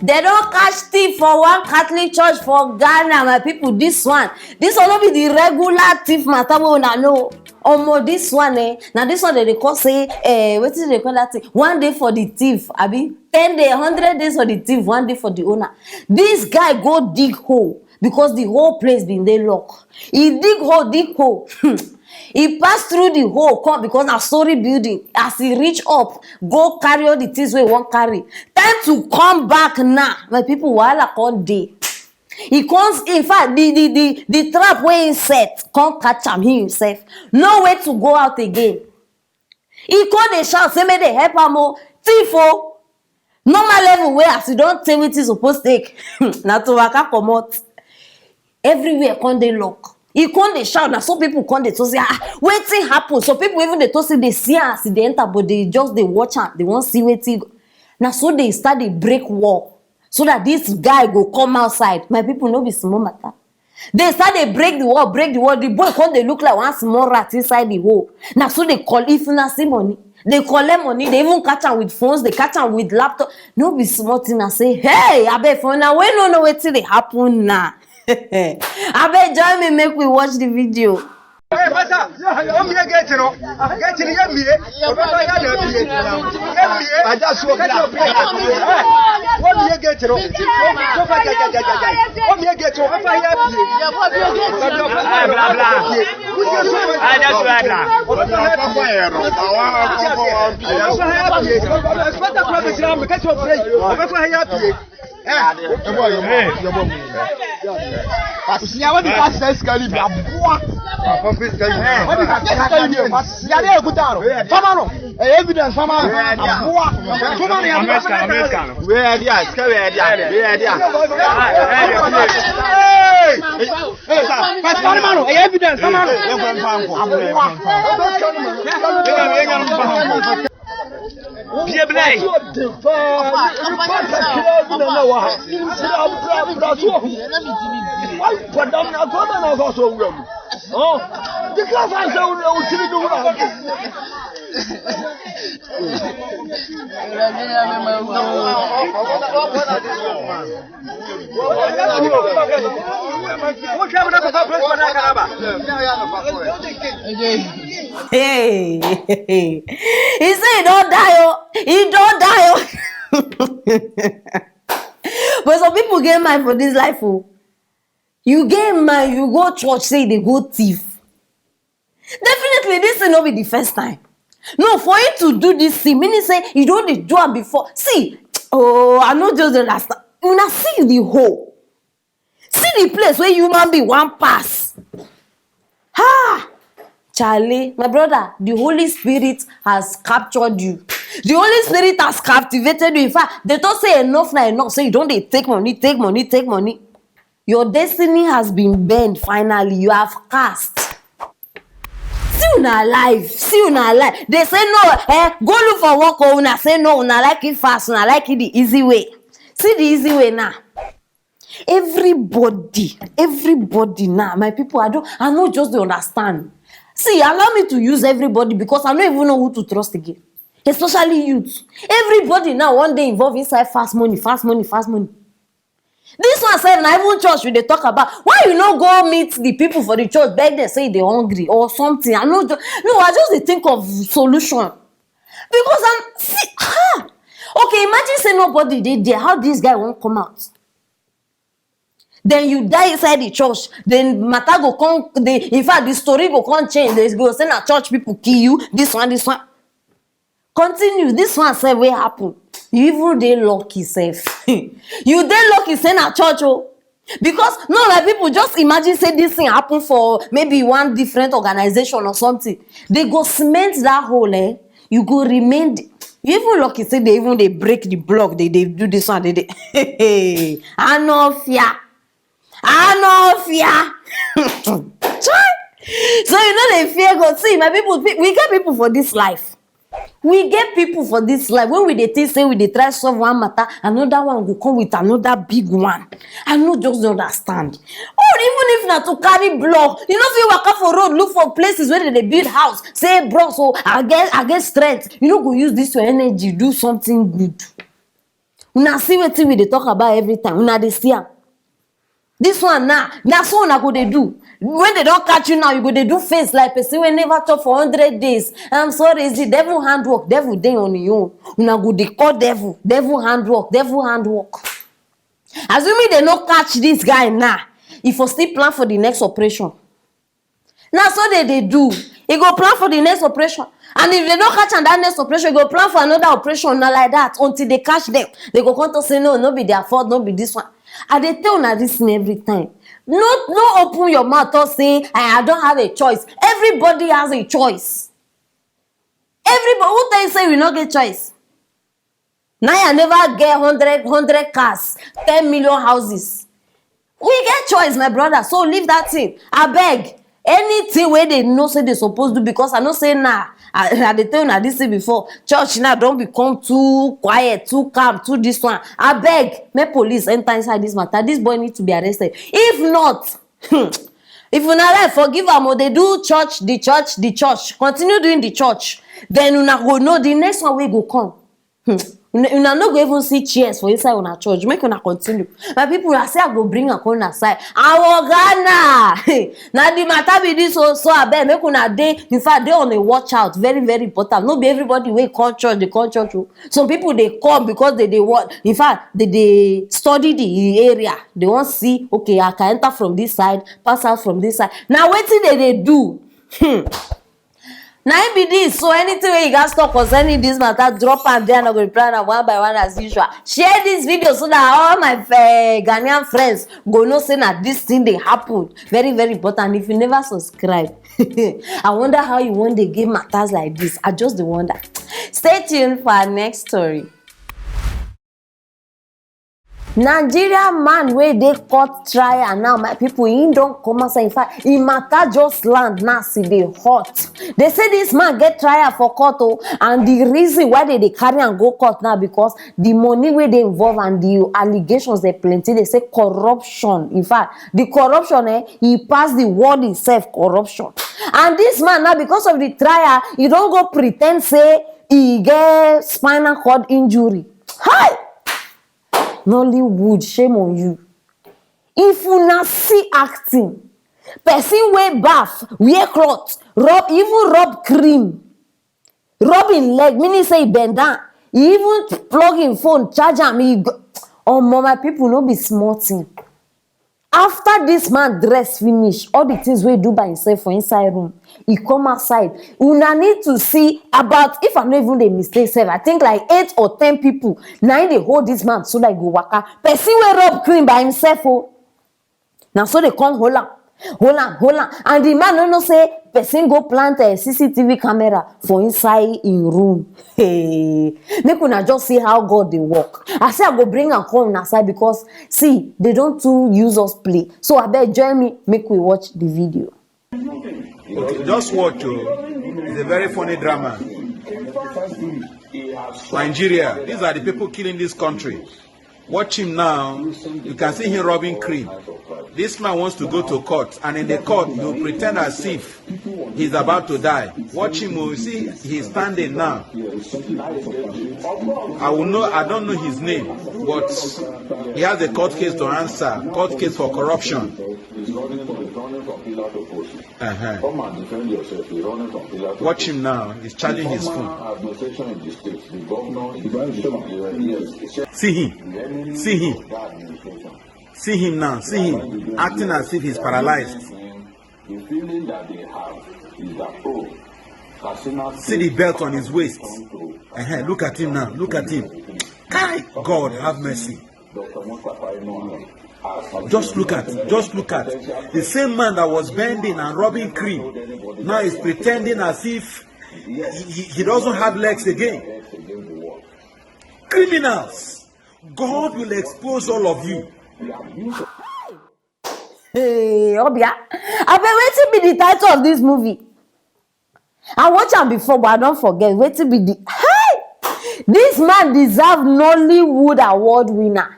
They don't catch thief for one Catholic church for Ghana, my people. This one no be the regular thief matter we una know. Omo, this one now this one they call say what is they call that thing? 1 day for the thief, abi 10 days, 100 days for the thief, 1 day for the owner. This guy go dig hole because the whole place been dey lock. He dig hole. He passed through the hole come because na story building. As he reach up, go carry all the things wey he wan carry. Time to come back now, my people. Wahala come dey. He comes, in fact, the trap where he set, can't catch him himself. No way to go out again. He come dey shout, say make they help him o. Thief o. Normal level where as you don't tell wetin suppose take. Na to waka comot. Everywhere come dey lock. He come dey shout. Now some people come dey to say, wetin happen? So people even dey to say they see am as they enter, but they just dey watch am. They wan see wetin. Now so they start dey break wall. So that this guy go come outside. My people no be small matter. They start they break the wall. The boy come they look like one small rat inside the hole. Now so they call if you not see money. They collect money. They even catch am with phones. They catch am with laptop. No be small thing. I say, hey, I bet for now we no know what till they happen now. I bet join me make we watch the video. Hey, Mata, come here, get it. Get it, get me. I just walk out. Come here, get it. Come here, get it. Blah, blah. I just Hey, he said he don't die, oh. He don't die, oh. But some people get mad for this life, oh. You get mad, you go church, say they go thief. Definitely, this will not be the first time. No, for you to do this thing, meaning say you don't do it before. See, I know just understand. You now see the hole. See the place where human being one pass. Charlie, my brother, the Holy Spirit has captured you. The Holy Spirit has captivated you. In fact, they don't say enough now enough. So you don't take money. Your destiny has been bent finally. You have cast. See una alive. They say no, go look for work or una say no, una like it fast, una like it the easy way. See the easy way now. Everybody now, my people, I don't just understand. See, allow me to use everybody because I don't even know who to trust again. Especially youth. Everybody now one day involved inside fast money. This one said, na even church we dey talk about. Why you no go meet the people for the church, beg them say they hungry or something? I just dey think of solution. Because okay, imagine say nobody dey there. How this guy won't come out? Then you die inside the church. Then matter go come. In fact, the story go come change. They go say na church people kill you. This one. Continue. This one say what happen. You even dey lucky self. You dey lucky say na church oh. Because no, like people just imagine say this thing happen for maybe one different organization or something. They go cement that hole. You go remain. You even lucky say they break the block. They do this one. I no fear. So you know they fear God. See, my people, we get people for this life. When we dey think say we dey try solve one matter, another one will come with another big one. I no just understand. Or even if na to carry block, you know, if you waka for road, look for places where they build house. Say, bro, so I get strength. You know, go use this your energy, do something good. Una see wetin we dey talk about every time. Una dey see am. This one now, na so una go dey do. When they don't catch you now, you go dey do face like person wey never chop for 100 days. I'm sorry, it's the devil handwork. Devil dey on your own. Una go dey call devil. Devil handwork. Devil handwork. Assuming they no catch this guy now, he for still plan for the next operation. Now so they do. He go plan for the next operation. And if they don't catch on that next operation, he go plan for another operation. Not like that. Until they catch them. They go come to say, no be their fault, no be this one. And they tell una this thing every time. No open your mouth or say, I don't have a choice. Everybody has a choice. Everybody, who tell you say we not get choice? Naija never get 100 cars, 10 million houses. We get choice, my brother. So leave that thing. I beg. Anything where they know say they supposed to, because I know say nah. I dey tell you this thing before. Church now don't become too quiet, too calm, too this one. I beg, make police enter inside this matter. This boy need to be arrested. If not, if una like forgive am, they do the church. Continue doing the church. Then una go know the next one wey go come. Una no go even see cheers for inside una church. Make una continue. My people, I say I go bring a corner side. Our Ghana. Now the matter be this so I bet make una dey. In fact, they on a watch out. Very, very important. No be everybody wey come church, they come church. Some people they come because they what. In fact, they study the area. They want to see, okay, I can enter from this side, pass out from this side. Now wetin they do? Now it be this. So anything where you guys talk concerning this matter, drop and there and I go reply now one by one as usual. Share this video so that all my Ghanaian friends go know say that this thing they happen. Very, very important. If you never subscribe, I wonder how you want to give matters like this. I just wonder. Stay tuned for our next story. Nigerian man where they court trial now, my people, he don't come outside. In fact, he matter just land now, see they hot. They say this man get trial for court, and the reason why they carry and go court now because the money where they involve and the allegations they plenty. They say corruption. In fact, the corruption, he passed the word itself, corruption. And this man now, because of the trial, he don't go pretend say he get spinal cord injury. Hi! Nollywood, shame on you. If you not see acting, person wear bath, wear cloth, rub cream, rubbing leg, meaning say bend down, he even plug in phone, charge am. Oh, my people, no be small thing. After this man dress finish, all the things we do by himself for inside room, he come outside. Una need to see about, if I'm not even the mistake, self, I think like 8 or 10 people. Now they hold this man so that go waka. Person will rub cream by himself. Oh. Now so they come hold on. And the man no say person go plant a CCTV camera for inside in room. Hey, make una just see how God they work. I say I go bring and come outside because see they don't too use us play. So I bet join me, make we watch the video. Okay, just watch. It's a very funny drama. Nigeria, these are the people killing this country. Watch him now. You can see him rubbing cream. This man wants to go to court, and in the court, he'll pretend as if he's about to die. Watch him. You see, he's standing now. I don't know his name, but he has a court case to answer. Court case for corruption. Watch him now. He's charging his phone. See him. See him now. See him acting as if he's paralyzed. See the belt on his waist. Look at him now. Look at him. God have mercy. Just look at the same man that was bending and rubbing cream. Now he's pretending as if he doesn't have legs again. Criminals. God will expose all of you. Hey, Obia. I been waiting be the title of this movie. I watched him before, but I don't forget. Waiting be the. Hey! This man deserves Nollywood award winner.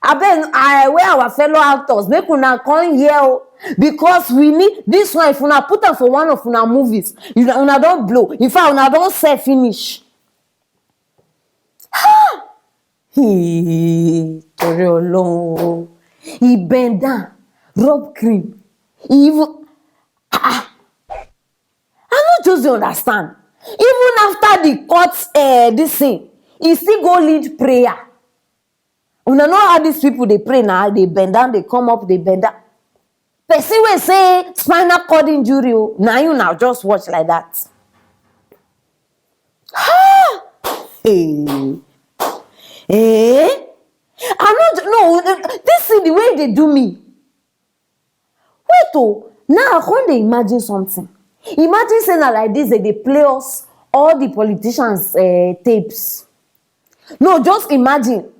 I wear our fellow actors. Make una come here because we need this one. If una put them for one of una movies, una don't blow. In fact, una don't say finish. Torí Ọlọ́run. He bend down, rub cream. He even I no just dey understand. Even after the court this thing, he still go lead prayer. Una know how these people dey pray now, they bend down, they come up, they bend down. Person wey say spinal cord injury, na you now just watch like that. Hey. I no, this is the way they do me. Wait now I come dey imagine something. Imagine say na like this they play us all the politicians tapes. No, just imagine.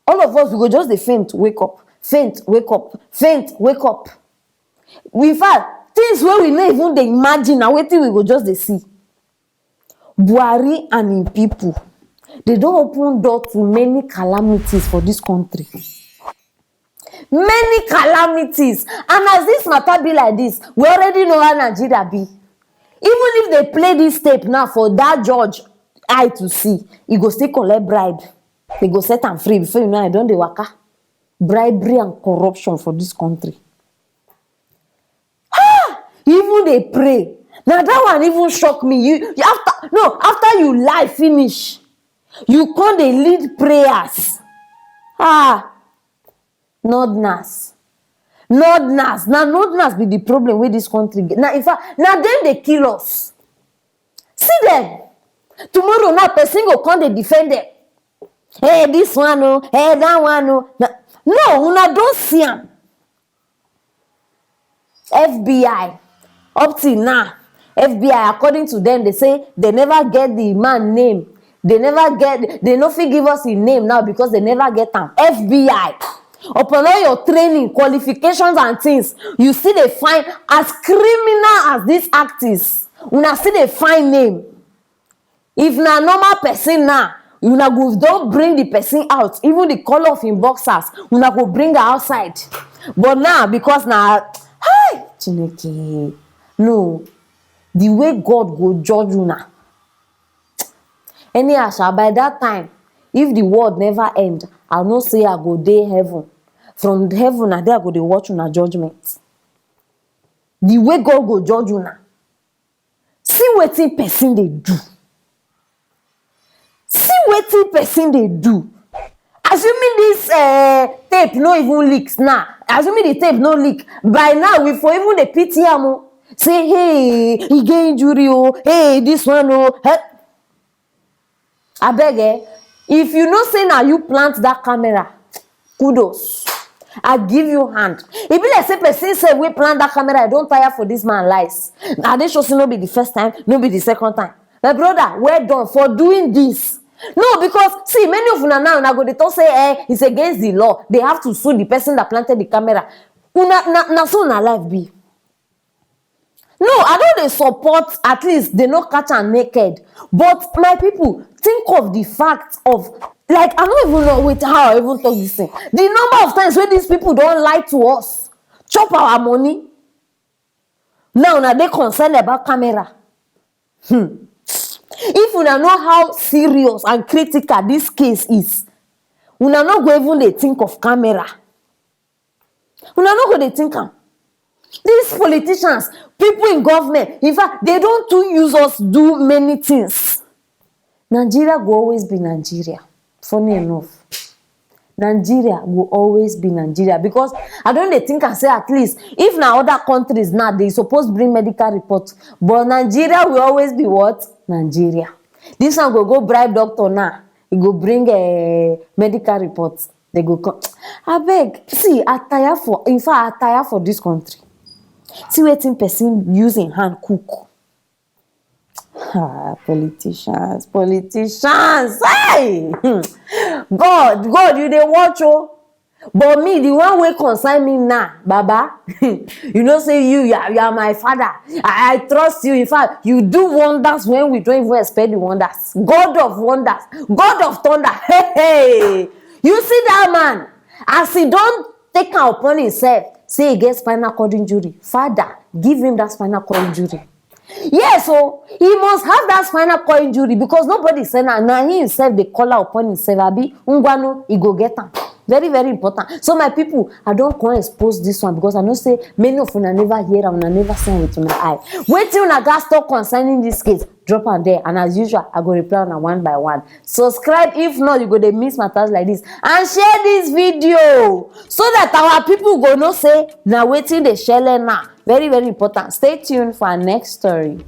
All of us we go just dey faint, wake up, faint, wake up, faint, wake up. In fact, things wey we no even dey imagine na wetin we go just dey see. Buhari and im people, they don open door to many calamities for this country. Many calamities. And as this matter be like this, we already know how Nigeria be. Even if they play this tape now for that judge eye to see, he go still collect bribe. They go set am free before you know I don dey waka. Bribery and corruption for this country. Even they pray. Now that one even shock me. After you lie finish, you come dey lead prayers. Nordness. Now nordness be the problem with this country. Now in fact, now them they kill us. See them. Tomorrow now person go come dey defend them. Hey, this one no, hey, that one no. No, una don't see am. FBI up till now, FBI according to them, they say they never get the man name. They no fit give us his name now because they never get am. FBI. Upon all your training, qualifications and things, you see they find as criminal as this act is. Una see they find name. If na normal person now, una go don't bring the person out. Even the color of him boxers, una go bring her outside. But now, because now, hi, Chineke, no, the way God go judge una. Anyhow, by that time, if the world never end, I no say I go dey heaven. From heaven, I there go dey watch una judgment. The way God go judge una. See wetin person dey do. See wetin person dey do. Assuming this tape no even leaks now. Assuming the tape no leak. By now, we for even the pity am. Say, hey, he get injury, hey, this one, hey. Abeg, if you know say now you plant that camera, kudos. I give you hand. If be like say person say we plant that camera, I don't tire for this man lies. Now they show say no be the first time, no be the second time. My brother, well done for doing this. No, because see, many of una now go dey talk say it's against the law. They have to sue the person that planted the camera. Na so na life be. No, I don't dey support, at least they no catch am naked. But my people, think of the fact of, like, I don't even know how I even talk this thing. The number of times when these people don't lie to us, chop our money. Now they concerned about camera. If we know how serious and critical this case is, we not go even dey think of camera. We not go dey think am. These politicians, people in government, in fact, they don't too use us do many things. Nigeria will always be Nigeria. Funny enough. Nigeria will always be Nigeria. Because I don't think I say at least, if now other countries now, they supposed to bring medical reports. But Nigeria will always be what? Nigeria. This one go bribe doctor now. He go bring a medical reports. They go come. I beg. See, I tire for this country. See wetin person using hand cook. Politicians. Hey! God, you dey watch But me, the one wey concern me now, Baba, you know say you are my father. I trust you. In fact, you do wonders when we don't even expect the wonders. God of wonders, God of thunder. Hey! You see that man, as he don't take am upon himself, say he get spinal cord injury. Father, give him that spinal cord injury. Yes, so he must have that spinal cord injury because nobody say na he himself dey call out upon himself abi ngwanu he go get am. Very very important. So my people, I don come expose this one because I know say many of una never hear am, una never see am with una eye. Wetin una gats talk concerning this case, drop am there, and as usual I go reply una one by one. Subscribe, if not you go dey miss matters like this, and share this video so that our people go know say na wetin dey shele now. Very very important. Stay tuned for our next story.